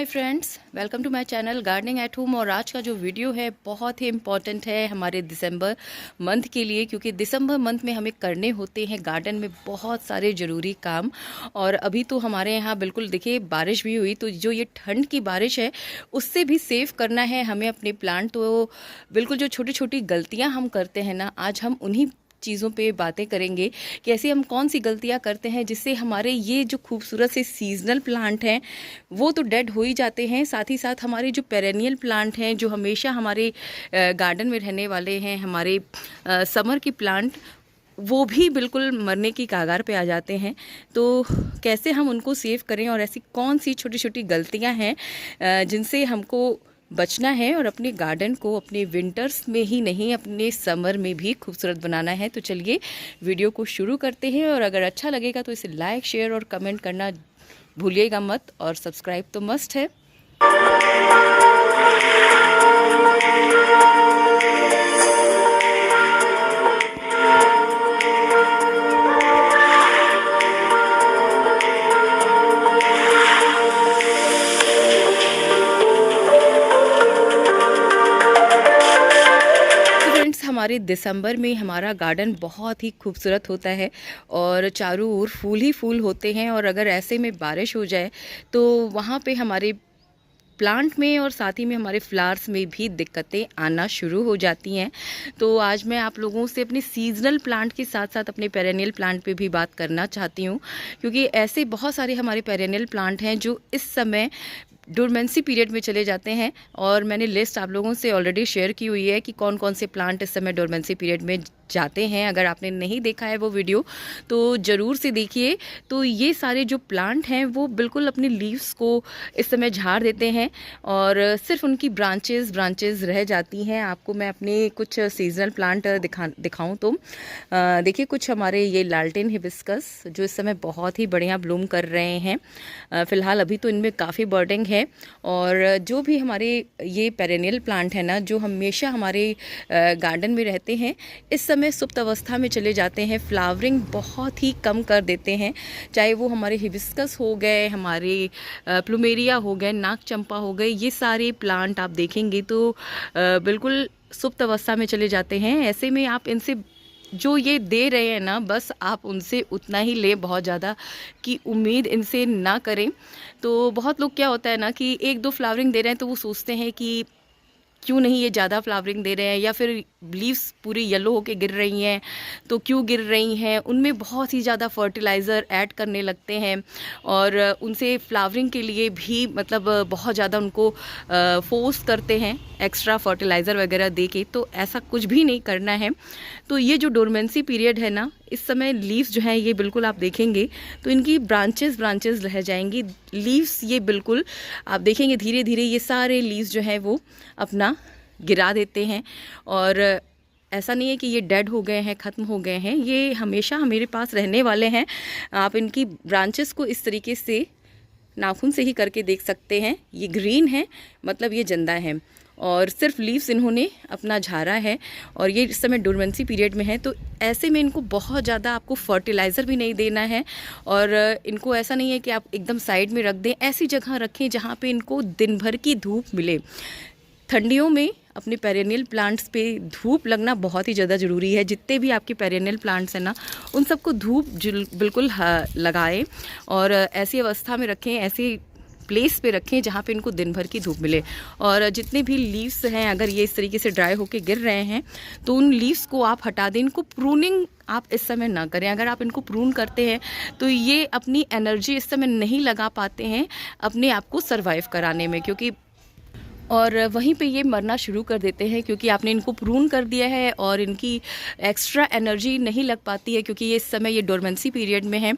My friends, welcome to my channel gardening at home. और आज का जो वीडियो है बहुत ही इम्पॉर्टेंट है हमारे दिसंबर मंथ के लिए, क्योंकि दिसंबर मंथ में हमें करने होते हैं गार्डन में बहुत सारे ज़रूरी काम। और अभी तो हमारे यहाँ बिल्कुल देखिए बारिश भी हुई, तो जो ये ठंड की बारिश है उससे भी सेव करना है हमें अपने प्लांट। तो बिल्कुल जो छोटी छोटी गलतियाँ हम करते हैं ना, आज हम उन्हीं चीज़ों पे बातें करेंगे कि ऐसे हम कौन सी गलतियां करते हैं जिससे हमारे ये जो खूबसूरत से सीजनल प्लांट हैं वो तो डेड हो ही जाते हैं, साथ ही साथ हमारे जो पेरेनियल प्लांट हैं जो हमेशा हमारे गार्डन में रहने वाले हैं, हमारे समर की प्लांट, वो भी बिल्कुल मरने की कगार पे आ जाते हैं। तो कैसे हम उनको सेव करें और ऐसी कौन सी छोटी छोटी गलतियां हैं जिनसे हमको बचना है और अपने गार्डन को अपने विंटर्स में ही नहीं अपने समर में भी खूबसूरत बनाना है। तो चलिए वीडियो को शुरू करते हैं, और अगर अच्छा लगेगा तो इसे लाइक शेयर और कमेंट करना भूलिएगा मत, और सब्सक्राइब तो मस्ट है। हमारे दिसंबर में हमारा गार्डन बहुत ही खूबसूरत होता है और चारों ओर फूल ही फूल होते हैं। और अगर ऐसे में बारिश हो जाए तो वहाँ पे हमारे प्लांट में और साथ ही में हमारे फ्लावर्स में भी दिक्कतें आना शुरू हो जाती हैं। तो आज मैं आप लोगों से अपने सीजनल प्लांट के साथ साथ अपने पेरेनियल प्लांट पे भी बात करना चाहती हूँ, क्योंकि ऐसे बहुत सारे हमारे पेरेनियल प्लांट हैं जो इस समय डोरमेंसी पीरियड में चले जाते हैं। और मैंने लिस्ट आप लोगों से ऑलरेडी शेयर की हुई है कि कौन कौन से प्लांट इस समय डोरमेंसी पीरियड में जाते हैं। अगर आपने नहीं देखा है वो वीडियो तो ज़रूर से देखिए। तो ये सारे जो प्लांट हैं वो बिल्कुल अपने लीव्स को इस समय झाड़ देते हैं और सिर्फ उनकी ब्रांचेस रह जाती हैं। आपको मैं अपने कुछ सीजनल प्लांट दिखाऊं तो देखिए, कुछ हमारे ये लालटेन हिबिस्कस जो इस समय बहुत ही बढ़िया ब्लूम कर रहे हैं। फ़िलहाल अभी तो इनमें काफ़ी बर्डिंग है। और जो भी हमारे ये पेरेनियल प्लांट है ना, जो हमेशा हमारे गार्डन में रहते हैं, इस समय सुप्त अवस्था में चले जाते हैं, फ्लावरिंग बहुत ही कम कर देते हैं। चाहे वो हमारे हिबिस्कस हो गए, हमारे प्लूमेरिया हो गए, नाग चंपा हो गए, ये सारे प्लांट आप देखेंगे तो बिल्कुल सुप्त अवस्था में चले जाते हैं। ऐसे में आप इनसे जो ये दे रहे हैं ना, बस आप उनसे उतना ही लें, बहुत ज़्यादा की उम्मीद इनसे ना करें। तो बहुत लोग क्या होता है ना कि एक दो फ्लावरिंग दे रहे हैं तो वो सोचते हैं कि क्यों नहीं ये ज़्यादा फ्लावरिंग दे रहे हैं, या फिर लीव्स पूरी येलो होके गिर रही हैं तो क्यों गिर रही हैं। उनमें बहुत ही ज़्यादा फर्टिलाइज़र ऐड करने लगते हैं और उनसे फ्लावरिंग के लिए भी मतलब बहुत ज़्यादा उनको फोर्स करते हैं एक्स्ट्रा फर्टिलाइज़र वगैरह दे के। तो ऐसा कुछ भी नहीं करना है। तो ये जो डोरमेंसी पीरियड है ना, इस समय लीव्स जो हैं ये बिल्कुल आप देखेंगे तो इनकी ब्रांचेस रह जाएंगी। लीव्स ये बिल्कुल आप देखेंगे धीरे धीरे ये सारे लीव्स जो हैं वो अपना गिरा देते हैं। और ऐसा नहीं है कि ये डेड हो गए हैं, ख़त्म हो गए हैं, ये हमेशा हमारे पास रहने वाले हैं। आप इनकी ब्रांचेस को इस तरीके से नाखून से ही करके देख सकते हैं। ये ग्रीन है, मतलब ये जिंदा है, और सिर्फ लीव्स इन्होंने अपना झाड़ा है और ये इस समय डोरमेंसी पीरियड में है। तो ऐसे में इनको बहुत ज़्यादा आपको फर्टिलाइज़र भी नहीं देना है, और इनको ऐसा नहीं है कि आप एकदम साइड में रख दें। ऐसी जगह रखें जहाँ पे इनको दिन भर की धूप मिले। ठंडियों में अपने पेरेनियल प्लांट्स पे धूप लगना बहुत ही ज़्यादा ज़रूरी है। जितने भी आपके पेरेनियल प्लांट्स हैं ना, उन सबको धूप बिल्कुल लगाएं और ऐसी अवस्था में रखें, ऐसे प्लेस पे रखें जहाँ पे इनको दिन भर की धूप मिले। और जितने भी लीव्स हैं अगर ये इस तरीके से ड्राई होके गिर रहे हैं तो उन लीव्स को आप हटा दें। इनको प्रूनिंग आप इस समय ना करें। अगर आप इनको प्रून करते हैं तो ये अपनी एनर्जी इस समय नहीं लगा पाते हैं अपने आप को सर्वाइव कराने में, क्योंकि और वहीं पे ये मरना शुरू कर देते हैं क्योंकि आपने इनको प्रून कर दिया है और इनकी एक्स्ट्रा एनर्जी नहीं लग पाती है, क्योंकि ये इस समय ये डोरमेंसी पीरियड में है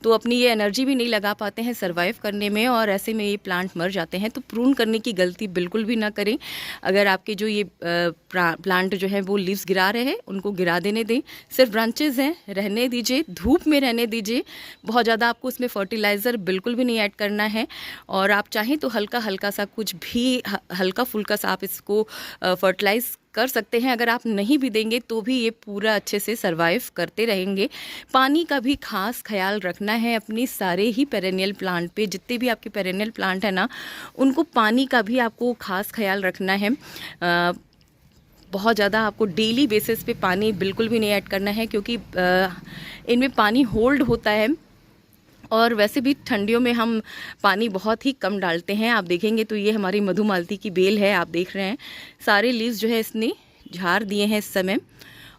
तो अपनी ये एनर्जी भी नहीं लगा पाते हैं सर्वाइव करने में, और ऐसे में ये प्लांट मर जाते हैं। तो प्रून करने की गलती बिल्कुल भी ना करें। अगर आपके जो ये प्लांट जो है वो लीव्स गिरा रहे हैं उनको गिरा देने दें, सिर्फ ब्रांचेज हैं रहने दीजिए, धूप में रहने दीजिए। बहुत ज़्यादा आपको उसमें फर्टिलाइज़र बिल्कुल भी नहीं ऐड करना है, और आप चाहें तो हल्का हल्का सा कुछ भी हल्का फुल्का सा आप इसको फर्टिलाइज़ कर सकते हैं। अगर आप नहीं भी देंगे तो भी ये पूरा अच्छे से सरवाइव करते रहेंगे। पानी का भी खास ख्याल रखना है अपनी सारे ही पेरेनियल प्लांट पे। जितने भी आपके पेरेनियल प्लांट है ना, उनको पानी का भी आपको खास ख्याल रखना है। बहुत ज़्यादा आपको डेली बेसिस पे पानी बिल्कुल भी नहीं ऐड करना है, क्योंकि इनमें पानी होल्ड होता है। और वैसे भी ठंडियों में हम पानी बहुत ही कम डालते हैं। आप देखेंगे तो ये हमारी मधुमालती की बेल है, आप देख रहे हैं सारे लीव्स जो है इसने झाड़ दिए हैं इस समय,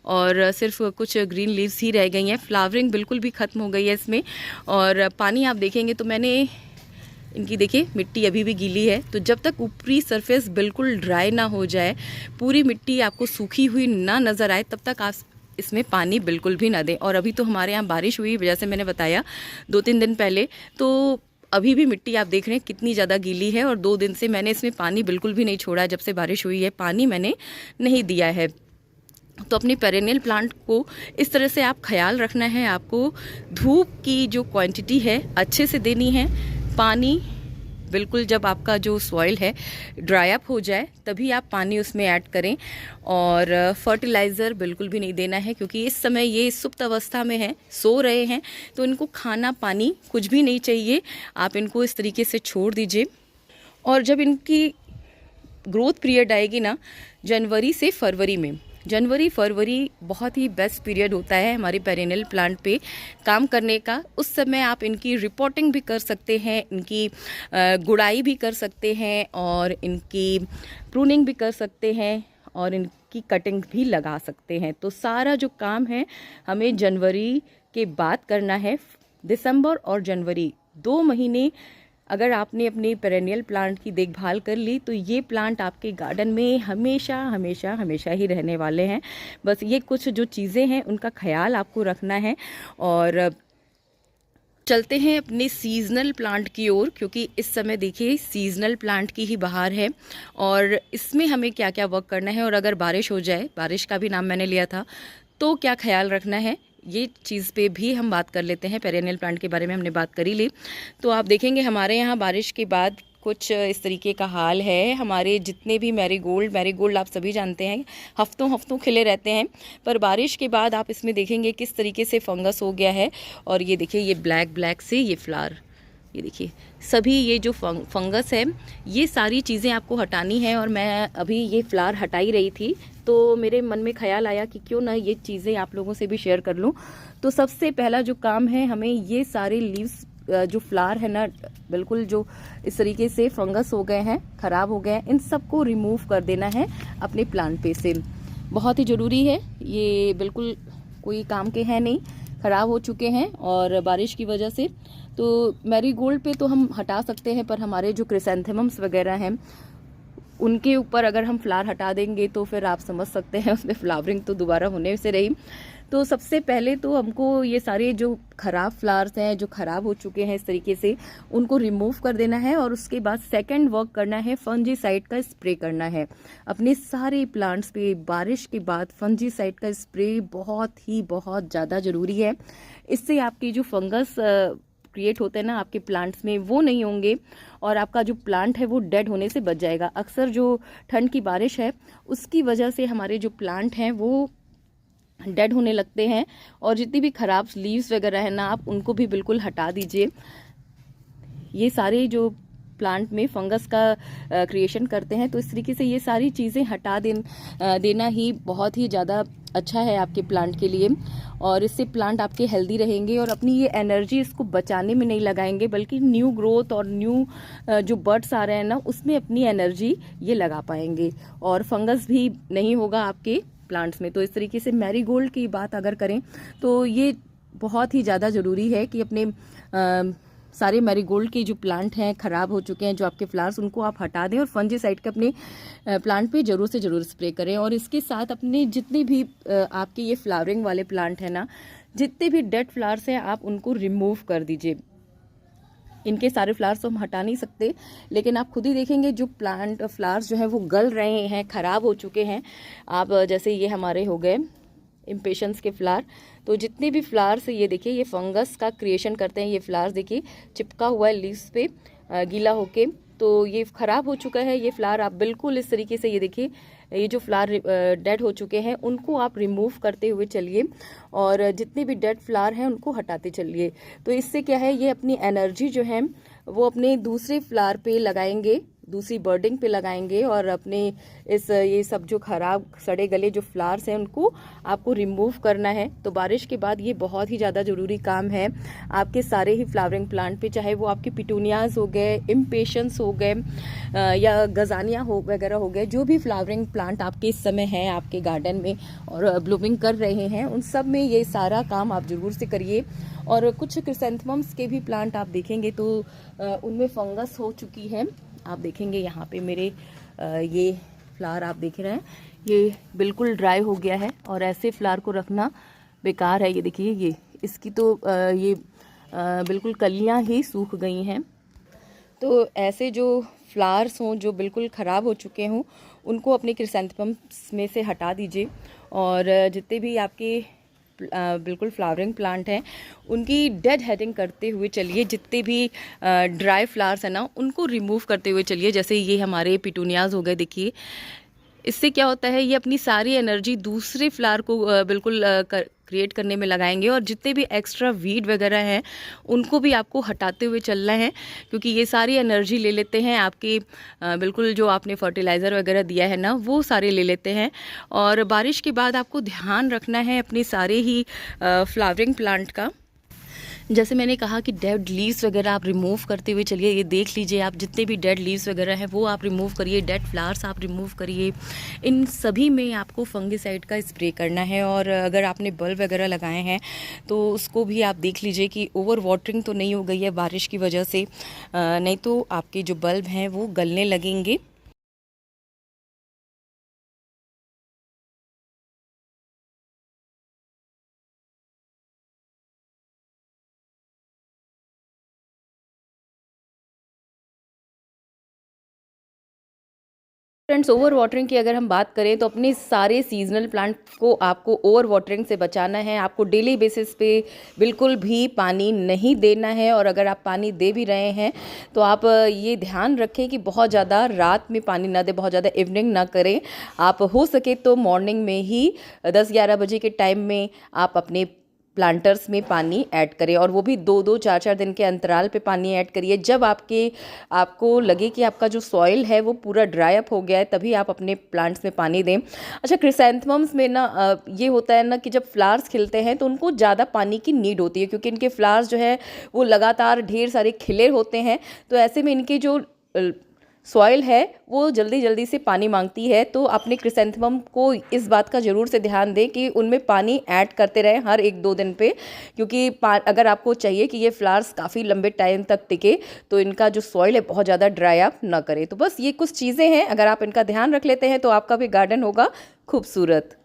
और सिर्फ कुछ ग्रीन लीव्स ही रह गई हैं। फ्लावरिंग बिल्कुल भी ख़त्म हो गई है इसमें। और पानी आप देखेंगे तो मैंने इनकी, देखिए मिट्टी अभी भी गीली है, तो जब तक ऊपरी सरफेस बिल्कुल ड्राई ना हो जाए, पूरी मिट्टी आपको सूखी हुई ना नज़र आए, तब तक आप इसमें पानी बिल्कुल भी ना दें। और अभी तो हमारे यहाँ बारिश हुई, जैसे मैंने बताया 2-3 दिन पहले, तो अभी भी मिट्टी आप देख रहे हैं कितनी ज़्यादा गीली है। और 2 दिन से मैंने इसमें पानी बिल्कुल भी नहीं छोड़ा, जब से बारिश हुई है पानी मैंने नहीं दिया है। तो अपने पेरेनियल प्लांट को इस तरह से आप ख्याल रखना है। आपको धूप की जो क्वांटिटी है अच्छे से देनी है। पानी बिल्कुल जब आपका जो सॉइल है ड्राई अप हो जाए तभी आप पानी उसमें ऐड करें। और फर्टिलाइज़र बिल्कुल भी नहीं देना है, क्योंकि इस समय ये सुप्त अवस्था में है, सो रहे हैं, तो इनको खाना पानी कुछ भी नहीं चाहिए। आप इनको इस तरीके से छोड़ दीजिए। और जब इनकी ग्रोथ पीरियड आएगी ना, जनवरी से फरवरी में, जनवरी फरवरी बहुत ही बेस्ट पीरियड होता है हमारे पेरेनियल प्लांट पे काम करने का। उस समय आप इनकी रिपोर्टिंग भी कर सकते हैं, इनकी गुड़ाई भी कर सकते हैं, और इनकी प्रूनिंग भी कर सकते हैं, और इनकी कटिंग भी लगा सकते हैं। तो सारा जो काम है हमें जनवरी के बाद करना है। दिसंबर और जनवरी 2 महीने अगर आपने अपने पेरेनियल प्लांट की देखभाल कर ली, तो ये प्लांट आपके गार्डन में हमेशा हमेशा हमेशा ही रहने वाले हैं। बस ये कुछ जो चीज़ें हैं उनका ख्याल आपको रखना है। और चलते हैं अपने सीजनल प्लांट की ओर, क्योंकि इस समय देखिए सीजनल प्लांट की ही बहार है। और इसमें हमें क्या क्या वर्क करना है, और अगर बारिश हो जाए, बारिश का भी नाम मैंने लिया था, तो क्या ख्याल रखना है, ये चीज़ पे भी हम बात कर लेते हैं। पेरेनियल प्लांट के बारे में हमने बात कर ही ली। तो आप देखेंगे हमारे यहाँ बारिश के बाद कुछ इस तरीके का हाल है। हमारे जितने भी मैरीगोल्ड आप सभी जानते हैं हफ्तों हफ्तों खिले रहते हैं, पर बारिश के बाद आप इसमें देखेंगे किस तरीके से फंगस हो गया है। और ये देखिए ये ब्लैक से ये फ्लावर, ये देखिए सभी ये जो फंगस है, ये सारी चीज़ें आपको हटानी है। और मैं अभी ये फ्लावर हटा ही रही थी, तो मेरे मन में ख्याल आया कि क्यों ना ये चीज़ें आप लोगों से भी शेयर कर लूँ। तो सबसे पहला जो काम है, हमें ये सारे लीव्स जो फ्लावर है ना, बिल्कुल जो इस तरीके से फंगस हो गए हैं, ख़राब हो गए हैं, इन सबको रिमूव कर देना है अपने प्लांट पे से। बहुत ही ज़रूरी है, ये बिल्कुल कोई काम के हैं नहीं, ख़राब हो चुके हैं और बारिश की वजह से। तो मैरीगोल्ड पे तो हम हटा सकते हैं, पर हमारे जो क्रिसैंथेमम्स वगैरह हैं उनके ऊपर अगर हम फ्लावर हटा देंगे तो फिर आप समझ सकते हैं उसमें फ्लावरिंग तो दोबारा होने से रही। तो सबसे पहले तो हमको ये सारे जो ख़राब फ्लावर्स हैं, जो ख़राब हो चुके हैं इस तरीके से, उनको रिमूव कर देना है। और उसके बाद सेकंड वर्क करना है, फंजीसाइड का स्प्रे करना है अपने सारे प्लांट्स पे। बारिश के बाद फंजीसाइड का स्प्रे बहुत ज़्यादा ज़रूरी है। इससे आपकी जो फंगस क्रिएट होते हैं ना आपके प्लांट्स में, वो नहीं होंगे, और आपका जो प्लांट है वो डेड होने से बच जाएगा। अक्सर जो ठंड की बारिश है उसकी वजह से हमारे जो प्लांट हैं वो डेड होने लगते हैं। और जितनी भी खराब लीव्स वगैरह है ना, आप उनको भी बिल्कुल हटा दीजिए। ये सारे जो प्लांट में फंगस का क्रिएशन करते हैं, तो इस तरीके से ये सारी चीज़ें हटा देना ही बहुत ही ज़्यादा अच्छा है आपके प्लांट के लिए। और इससे प्लांट आपके हेल्दी रहेंगे, और अपनी ये एनर्जी इसको बचाने में नहीं लगाएंगे, बल्कि न्यू ग्रोथ और न्यू जो बर्ड्स आ रहे हैं ना, उसमें अपनी एनर्जी ये लगा पाएंगे, और फंगस भी नहीं होगा आपके प्लांट्स में। तो इस तरीके से मैरीगोल्ड की बात अगर करें तो ये बहुत ही ज़्यादा ज़रूरी है कि अपने सारे मैरीगोल्ड के जो प्लांट हैं ख़राब हो चुके हैं, जो आपके फ्लावर्स, उनको आप हटा दें और फंजीसाइड के अपने प्लांट पे ज़रूर से ज़रूर स्प्रे करें। और इसके साथ अपने जितने भी आपके ये फ्लावरिंग वाले प्लांट हैं ना, जितने भी डेड फ्लावर्स हैं, आप उनको रिमूव कर दीजिए। इनके सारे फ्लावर्स तो हम हटा नहीं सकते, लेकिन आप खुद ही देखेंगे जो प्लांट फ्लावर्स जो हैं वो गल रहे हैं, ख़राब हो चुके हैं। आप जैसे ये हमारे हो गए इम्पेशंस के फ्लावर, तो जितने भी फ्लावर्स ये देखिए ये फंगस का क्रिएशन करते हैं। ये फ्लावर्स देखिए चिपका हुआ है लीव्स पे गीला होके, तो ये ख़राब हो चुका है ये फ्लावर। आप बिल्कुल इस तरीके से, ये देखिए ये जो फ्लावर डेड हो चुके हैं उनको आप रिमूव करते हुए चलिए और जितने भी डेड फ्लावर हैं उनको हटाते चलिए। तो इससे क्या है, ये अपनी एनर्जी जो है वो अपने दूसरे फ्लावर पे लगाएंगे, दूसरी बर्डिंग पे लगाएंगे और अपने ये सब जो खराब सड़े गले जो फ्लावर्स हैं उनको आपको रिमूव करना है। तो बारिश के बाद ये बहुत ही ज़्यादा ज़रूरी काम है आपके सारे ही फ्लावरिंग प्लांट पे, चाहे वो आपके पिटूनियाज हो गए, इम्पेशंस हो गए या गजानिया हो वगैरह हो गए, जो भी फ्लावरिंग प्लांट आपके इस समय हैं आपके गार्डन में और ब्लूमिंग कर रहे हैं, उन सब में ये सारा काम आप ज़रूर से करिए। और कुछ क्रिसेंथेमम्स के भी प्लांट आप देखेंगे तो उनमें फंगस हो चुकी है। आप देखेंगे यहाँ पे मेरे ये फ्लावर आप देख रहे हैं, ये बिल्कुल ड्राई हो गया है और ऐसे फ्लावर को रखना बेकार है। ये देखिए ये इसकी तो ये बिल्कुल कलियाँ ही सूख गई हैं। तो ऐसे जो फ्लावर्स हों जो बिल्कुल ख़राब हो चुके हों उनको अपने क्रिसेंथेमम्स में से हटा दीजिए और जितने भी आपके बिल्कुल फ्लावरिंग प्लांट हैं उनकी डेड हेडिंग करते हुए चलिए। जितने भी ड्राई फ्लावर्स हैं ना उनको रिमूव करते हुए चलिए। जैसे ये हमारे पिटूनियाज हो गए, देखिए इससे क्या होता है, ये अपनी सारी एनर्जी दूसरे फ्लावर को बिल्कुल क्रिएट करने में लगाएंगे और जितने भी एक्स्ट्रा वीड वगैरह हैं उनको भी आपको हटाते हुए चलना है, क्योंकि ये सारी एनर्जी ले लेते हैं आपके बिल्कुल जो आपने फर्टिलाइज़र वगैरह दिया है ना वो सारे ले लेते हैं। और बारिश के बाद आपको ध्यान रखना है अपने सारे ही फ्लावरिंग प्लांट का। जैसे मैंने कहा कि डेड लीव्स वगैरह आप रिमूव करते हुए चलिए। ये देख लीजिए आप जितने भी डेड लीव्स वगैरह हैं वो आप रिमूव करिए, डेड फ्लावर्स आप रिमूव करिए। इन सभी में आपको फंगिसाइड का स्प्रे करना है। और अगर आपने बल्ब वगैरह लगाए हैं तो उसको भी आप देख लीजिए कि ओवर वाटरिंग तो नहीं हो गई है बारिश की वजह से, नहीं तो आपके जो बल्ब हैं वो गलने लगेंगे। फ्रेंड्स, ओवर वाटरिंग की अगर हम बात करें तो अपने सारे सीजनल प्लांट को आपको ओवर वाटरिंग से बचाना है। आपको डेली बेसिस पे बिल्कुल भी पानी नहीं देना है और अगर आप पानी दे भी रहे हैं तो आप ये ध्यान रखें कि बहुत ज़्यादा रात में पानी ना दें, बहुत ज़्यादा इवनिंग ना करें। आप हो सके तो मॉर्निंग में ही 10-11 बजे के टाइम में आप अपने प्लांटर्स में पानी ऐड करें और वो भी 2-2 4-4 दिन के अंतराल पे पानी ऐड करिए। जब आपको लगे कि आपका जो सॉइल है वो पूरा ड्राई अप हो गया है तभी आप अपने प्लांट्स में पानी दें। अच्छा, क्रिसैंथेमम्स में ना ये होता है ना कि जब फ्लावर्स खिलते हैं तो उनको ज़्यादा पानी की नीड होती है, क्योंकि इनके फ्लावर्स जो है वो लगातार ढेर सारे खिले होते हैं। तो ऐसे में इनके जो सॉइल है वो जल्दी जल्दी से पानी मांगती है। तो अपने क्रिसैंथेमम को इस बात का ज़रूर से ध्यान दें कि उनमें पानी ऐड करते रहें हर 1-2 दिन पे, क्योंकि अगर आपको चाहिए कि ये फ्लावर्स काफ़ी लंबे टाइम तक टिके तो इनका जो सॉइल है बहुत ज़्यादा ड्राई अप ना करे। तो बस ये कुछ चीज़ें हैं, अगर आप इनका ध्यान रख लेते हैं तो आपका भी गार्डन होगा खूबसूरत।